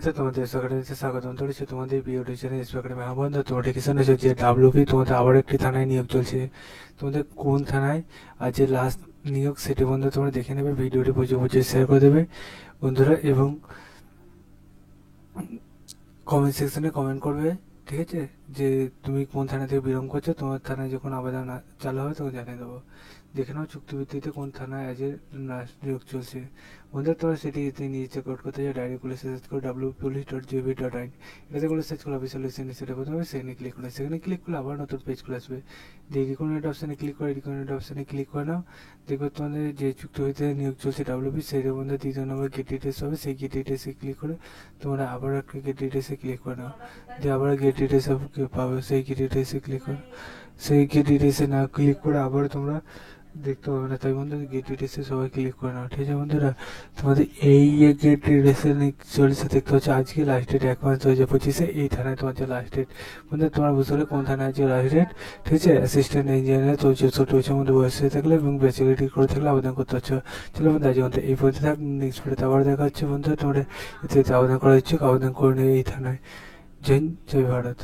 আচ্ছা, তোমাদের একাডেমিতে স্বাগতম করেছি। তোমাদের প্রিয় টিচার এসপি একাডেমি আহ্বান। নোটিফিকেশন এসেছে যে ডাব্লিউপি তোমাদের আবার একটি থানায় নিয়োগ চলছে। তোমাদের কোন থানায় আর যে লাস্ট নিয়োগ সেটি বন্ধু তোমরা দেখে নেবে, ভিডিওটি বুঝে বুঝে শেয়ার করে দেবে বন্ধুরা, এবং কমেন্ট সেকশনে কমেন্ট করবে, ঠিক আছে, যে তুমি কোন থানা থেকে বিলং করছো। তোমার থানায় যখন আবেদন চালু হবে তখন জানিয়ে দেবো। দেখে নাও চুক্তিভিত্তিতে কোন থানায় আজ নিয়োগ চলছে বন্ধুরা। তোমরা সেটি নিয়ে চেক আউট করতে চাই, ডায়েরি খুলে সার্চ করো www.police.gov.in। এটাতে করে সার্চ করে অফিসিয়াল ওয়েবসাইটে সেটা করতে হবে। সেখানে ক্লিক করে সেখানে ক্লিক করলে আবার নতুন পেজ খুলে আসবে। দিয়ে রিকমেন্ড অপশানে ক্লিক করে রিকমেন্ড অপশানে ক্লিক করে নাও। দেখবে তোমাদের যে চুক্তিভিত্তিতে নিয়োগ চলছে ডাব্লিউপি, সেইটার মধ্যে দ্বিতীয় নম্বর গেট ডিটেলস হবে। সেই গেট ডিটেলসে ক্লিক করে তোমরা আবার একটা গেট ডিটেলসে ক্লিক করে নাও। দিয়ে আবার গেট ডিটেলস পাবে, সেই গেট ডিটেলসে ক্লিক করো। সেই গেট ডিটেলসে না ক্লিক করে আবার তোমরা দেখতে পাবে না, তাই বন্ধুরা গেট ডিটেলসে সবাই ক্লিক করে নাও, ঠিক আছে বন্ধুরা। তোমাদের এই গেট ডিটেলসে চলছে দেখতে হচ্ছে আজকে লাস্ট ডেট 1/5/2025। এই থানায় তোমার যে লাস্ট ডেট বন্ধুরা, তোমার বুঝতে হলে কোন থানায় আছে লাস্ট ডেট, ঠিক আছে। অ্যাসিস্ট্যান্ট ইঞ্জিনিয়ার 64 বছরের মধ্যে বয়স হয়ে থাকলে এবং ব্যাচেলর করে থাকলে আবেদন করতে হচ্ছে। চলো বন্ধু, আজ বন্ধু এই পর্যন্ত থাক। নেক্সট ভিডিওতে আবার দেখা হচ্ছে বন্ধুরা। তোমরা এতে আবেদন করা ইচ্ছুক আবেদন করে নেবে এই থানায়। জয় হিন্দ, জয় ভারত।